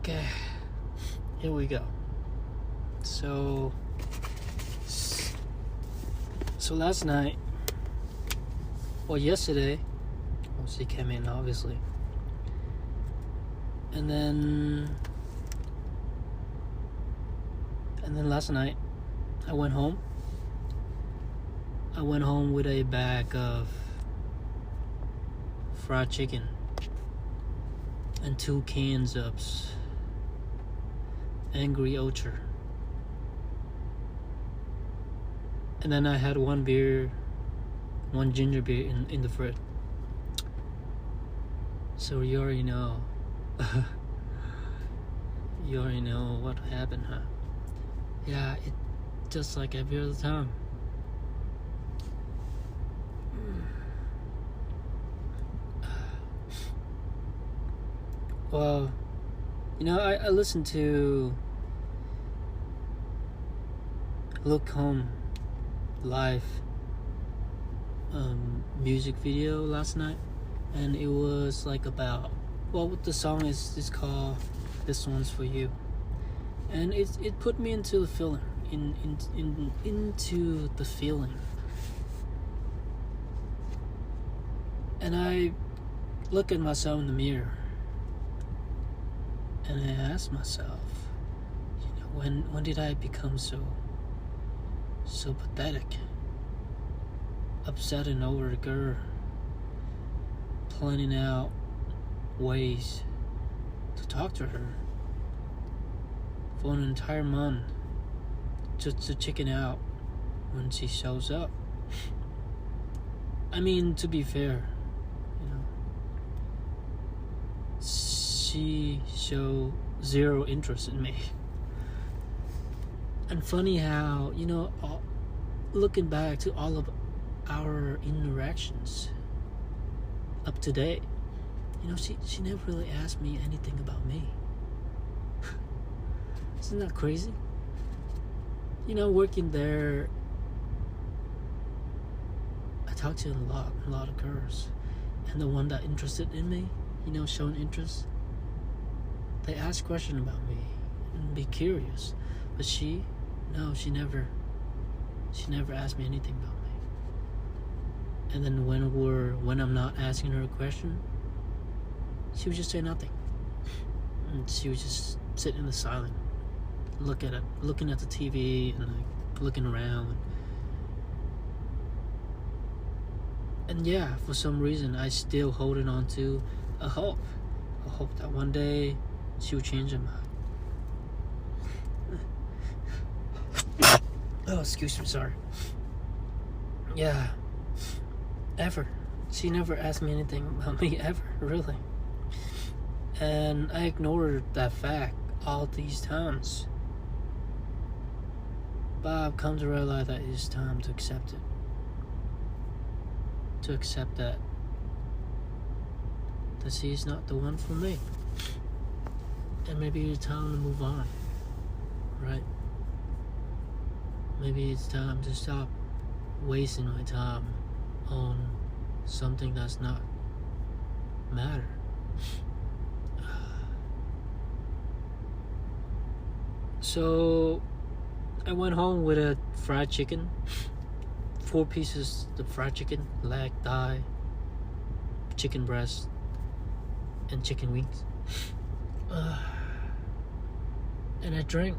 Okay, here we go. So last night, or yesterday, she came in obviously, and then last night I went home with a bag of fried chicken and 2 cans of Angry Orchard. And then I had one ginger beer in the fridge. So you already know. You already know what happened, huh? Yeah, it just like every other time. Well, I listened to Look Home live music video last night, and it was like about, well, what the song is called This One's For You, and it put me into the feeling, into the feeling, and I look at myself in the mirror and I ask myself, when did I become so pathetic, upsetting over a girl, planning out ways to talk to her for an entire month, just to chicken out when she shows up. I mean, to be fair, she showed zero interest in me. And funny how, looking back to all of our interactions up to date, she never really asked me anything about me. Isn't that crazy? Working there, I talked to a lot of girls, and the one that interested in me, showing interest, they ask questions about me and be curious, but she never asked me anything about me. And then when I'm not asking her a question, she would just say nothing, and she would just sit in the silence, looking at the TV and looking around. And yeah, for some reason, I still holding on to a hope that one day she will change her mind. Oh, excuse me, sorry. Yeah, ever. She never asked me anything about me, ever, really. And I ignored that fact all these times. But I've come to realize that it's time to accept it. To accept that she's not the one for me. And maybe it's time to move on, right? Maybe it's time to stop wasting my time on something that's not matter. So I went home with a fried chicken, 4 pieces of fried chicken, leg, thigh, chicken breast, and chicken wings. And I drank.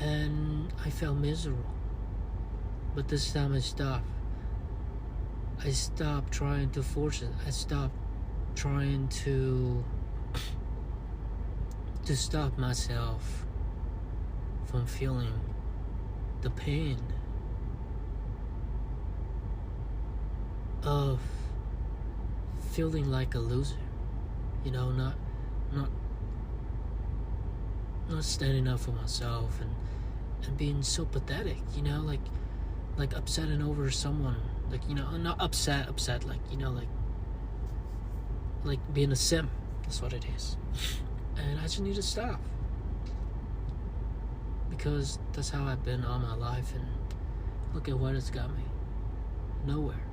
And I felt miserable. But this time I stopped. I stopped trying to force it. I stopped trying to stop myself from feeling the pain of feeling like a loser, not standing up for myself and being so pathetic, like upsetting over someone, not upset, like being a simp. That's what it is. And I just need to stop, because that's how I've been all my life, and look at what it's got me. Nowhere.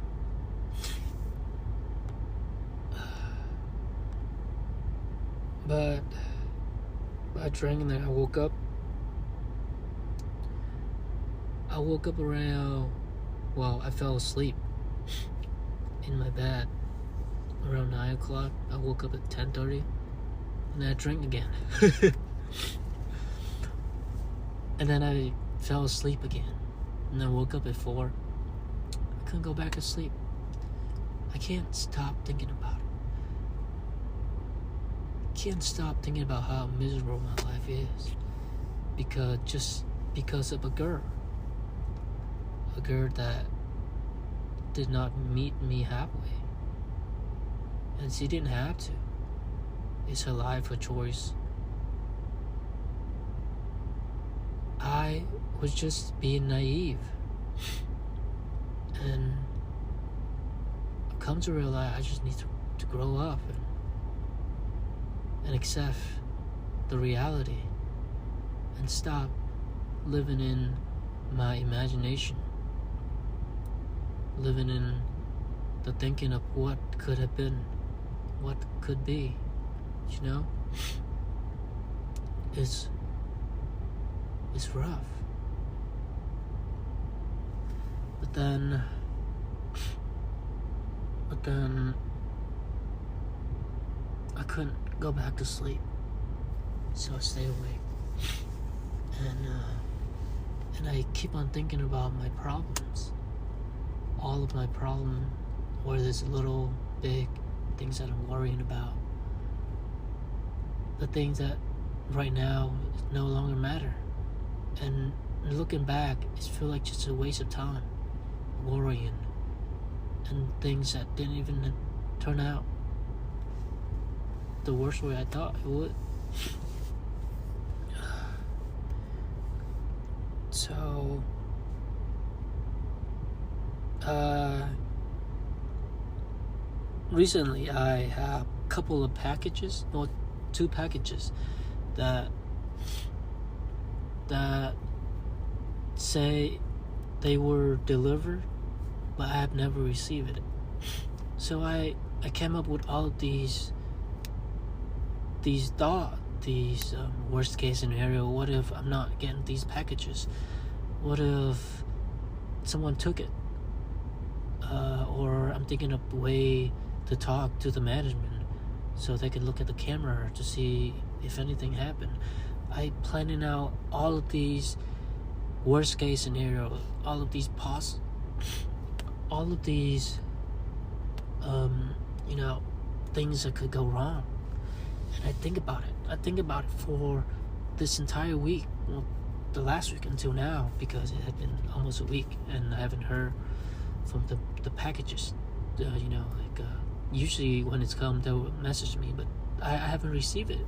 But I drank and then I woke up. I woke up around, well, I fell asleep in my bed around 9 o'clock. I woke up at 10:30 and then I drank again. And then I fell asleep again. And then woke up at 4. I couldn't go back to sleep. I can't stop thinking about it. Can't stop thinking about how miserable my life is. Because of a girl. A girl that did not meet me halfway. And she didn't have to. It's her life, her choice. I was just being naive. And I've come to realize I just need to grow up and accept the reality and stop living in my imagination, living in the thinking of what could have been, what could be, you know? It's rough. But then I couldn't go back to sleep, so I stayed awake, and I keep on thinking about my problems, all of my problems, whether it's little, big, things that I'm worrying about, the things that right now no longer matter, and looking back, it feels like just a waste of time, worrying, and things that didn't even turn out the worst way I thought it would. So, recently I have a couple of packages, no, 2 packages that say they were delivered, but I have never received it. So I came up with all of these thoughts, worst case scenario. What if I'm not getting these packages? What if someone took it? Or I'm thinking of a way to talk to the management so they can look at the camera to see if anything happened. I planning out all of these worst case scenarios, all of these things that could go wrong. And I think about it for this entire week, well, the last week until now, because it had been almost a week and I haven't heard from the packages. Usually when it's come, they'll message me, but I haven't received it.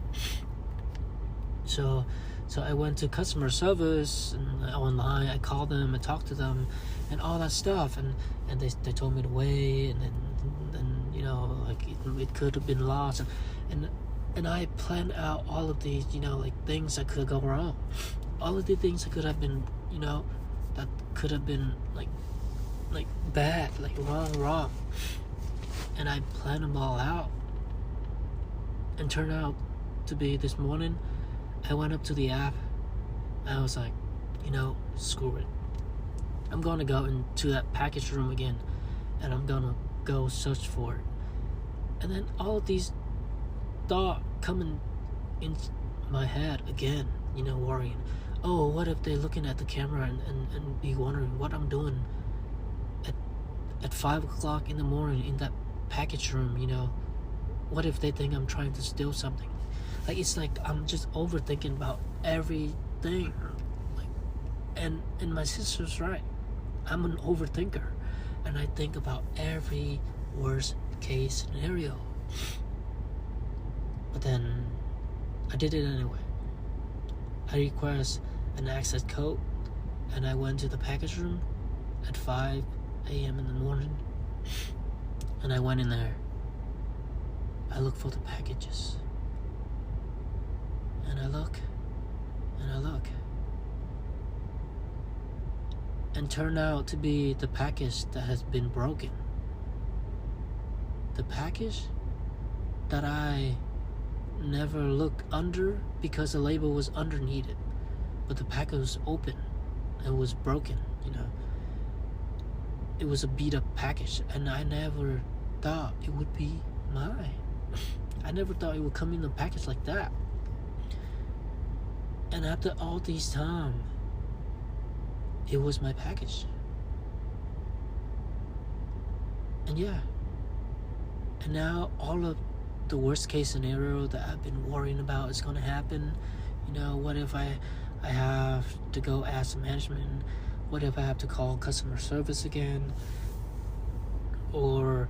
So I went to customer service and online. I called them, I talked to them, and all that stuff. And they told me to wait, and then it could have been lost. And I planned out all of these, things that could go wrong. All of the things that could have been, that could have been like bad, like wrong. And I planned them all out. And turned out to be this morning, I went up to the app and I was like, screw it. I'm going to go into that package room again and I'm going to go search for it. And then all of these thoughts coming in my head again, worrying. Oh, what if they're looking at the camera and be wondering what I'm doing at 5 o'clock in the morning in that package room, What if they think I'm trying to steal something? It's like I'm just overthinking about everything. And my sister's right. I'm an overthinker. And I think about every worst case scenario. But then I did it anyway. I request an access code and I went to the package room at 5 a.m. in the morning. And I went in there. I look for the packages. And I look. And turned out to be the package that has been broken. The package that I never look under because the label was underneath it, but the package was open and was broken. It was a beat up package, and I never thought it would be mine. I never thought it would come in a package like that. And after all this time, it was my package. And yeah. And now all of the worst case scenario that I've been worrying about is gonna happen. What if I have to go ask management? What if I have to call customer service again? Or,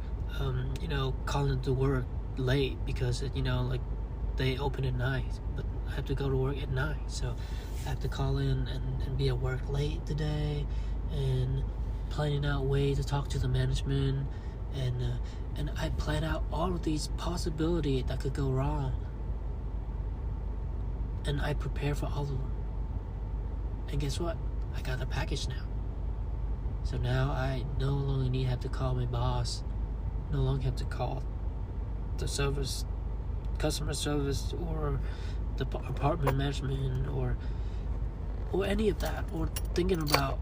calling to work late because, they open at night, but I have to go to work at night. So I have to call in and be at work late today, and planning out ways to talk to the management. And I plan out all of these possibilities that could go wrong. And I prepare for all of them. And guess what? I got the package now. So now I no longer need to have to call my boss. No longer have to call the customer service, or the apartment management, or any of that, or thinking about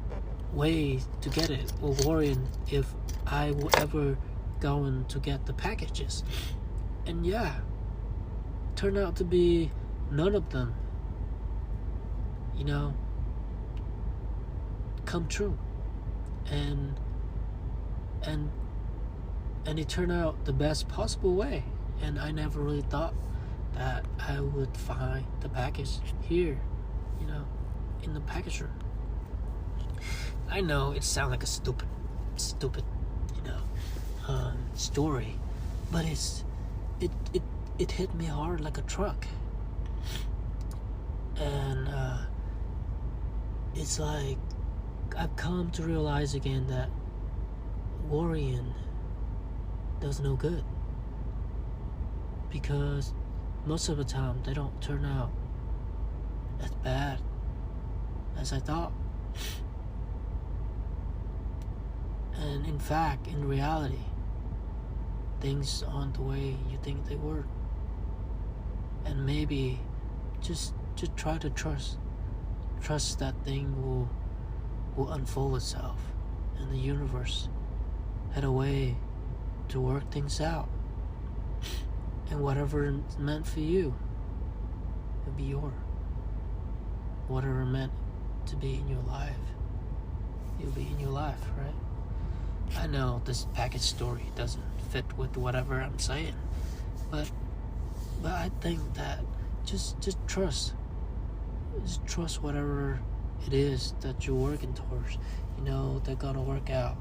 ways to get it, or worrying if I will ever going to get the packages. And yeah, turned out to be none of them come true. And it turned out the best possible way. And I never really thought that I would find the package here, in the package room. I know it sounds like a stupid, story, but it hit me hard like a truck. And it's like I've come to realize again that worrying does no good, because most of the time they don't turn out as bad as I thought. And in fact, in reality, things aren't the way you think they were. And maybe just try to trust that thing will unfold itself, and the universe had a way to work things out. And whatever is meant for you will be yours. Whatever meant to be in your life, it'll be in your life, right? I know this package story doesn't fit with whatever I'm saying, but I think that just trust whatever it is that you're working towards. They're gonna work out,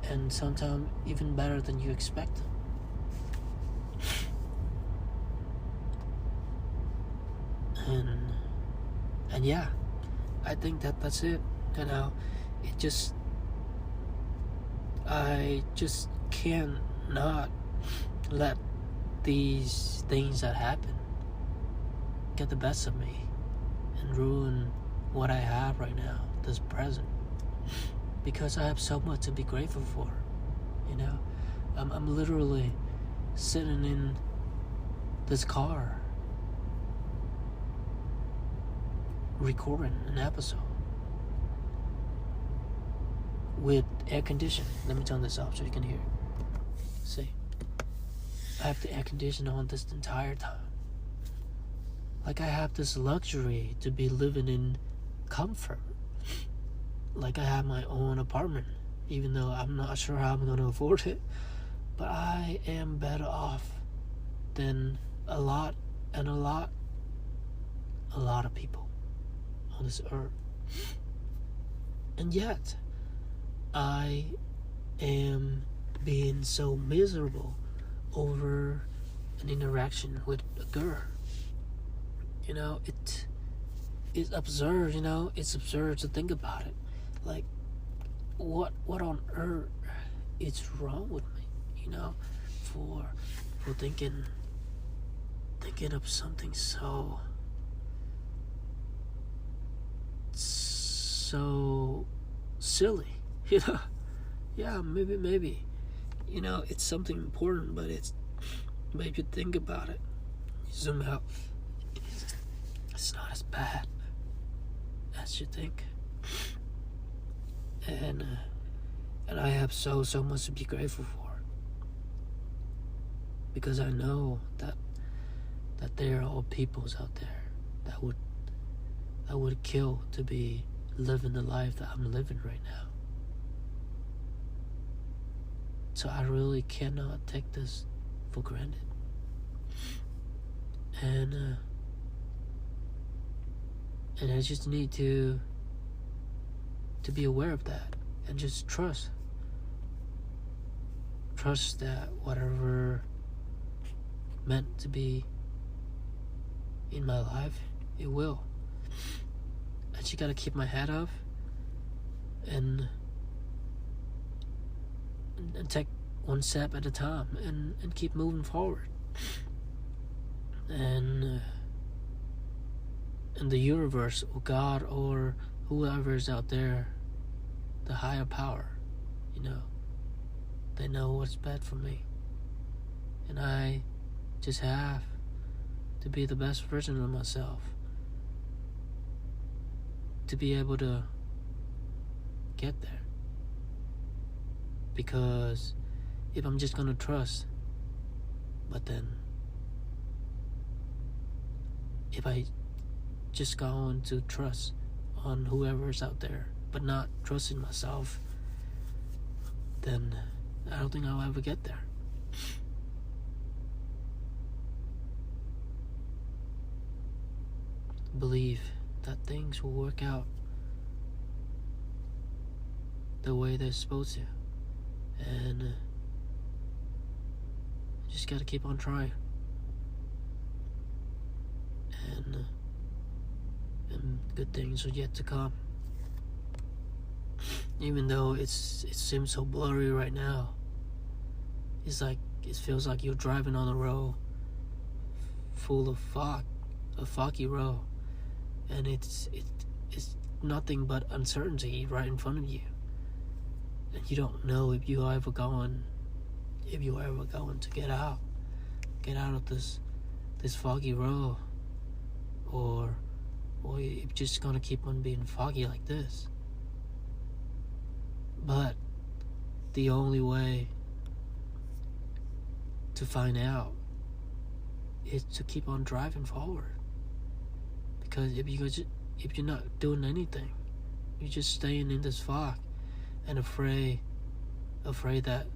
and sometimes even better than you expect. And yeah, I think that's it. I just can't not let these things that happen get the best of me and ruin what I have right now, this present, because I have so much to be grateful for. I'm literally sitting in this car recording an episode with air conditioning. Let me turn this off so you can hear. See, I have the air conditioning on this entire time. Like I have this luxury to be living in comfort. Like I have my own apartment, even though I'm not sure how I'm going to afford it. But I am better off than a lot of people on this earth. And yet, I am being so miserable over an interaction with a girl. It's absurd, it's absurd to think about it. Like, what on earth is wrong with me, for thinking of something so silly, Yeah, maybe, it's something important, but But if you think about it, you zoom out, it's not as bad as you think. And I have so much to be grateful for, because I know that there are peoples out there that would kill to be living the life that I'm living right now. So I really cannot take this for granted. And I just need to be aware of that, and just trust that whatever meant to be in my life, it will. I just gotta keep my head up and take one step at a time, and keep moving forward. And the universe, or God, or whoever is out there, the higher power, they know what's best for me. And I just have to be the best version of myself, to be able to get there. Because if I'm just gonna trust, but then if I just go into trust on whoever's out there, but not trusting myself, then I don't think I'll ever get there. Believe that things will work out the way they're supposed to. And just gotta keep on trying. And good things are yet to come. Even though it seems so blurry right now. It feels like you're driving on a road full of fog, a foggy road, and it's nothing but uncertainty right in front of you, and you don't know if you're ever going to get out of this foggy road, or you're just gonna keep on being foggy like this. But the only way to find out is to keep on driving forward. Because if you're not doing anything, you're just staying in this fog and afraid that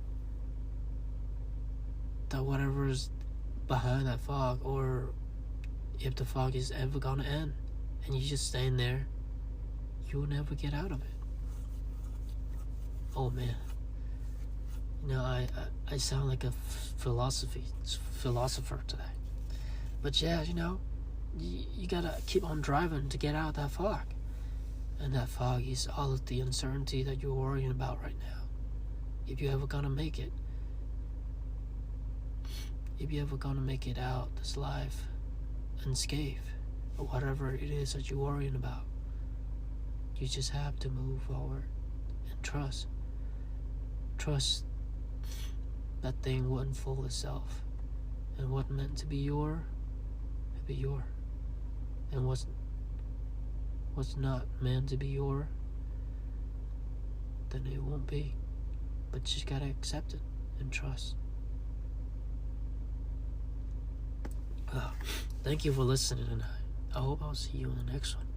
whatever's behind that fog, or if the fog is ever gonna end, and you're just staying there, you'll never get out of it. Oh man, I sound like a philosopher today. But yeah, you gotta keep on driving to get out of that fog. And that fog is all of the uncertainty that you're worrying about right now. If you're ever gonna make it. If you're ever gonna make it out this life unscathed, or whatever it is that you're worrying about, you just have to move forward and trust. Trust that thing will unfold itself, and what meant to be your, will be your, and what's not meant to be your, then it won't be. But you just gotta accept it and trust. Well, thank you for listening tonight. I hope I'll see you in the next one.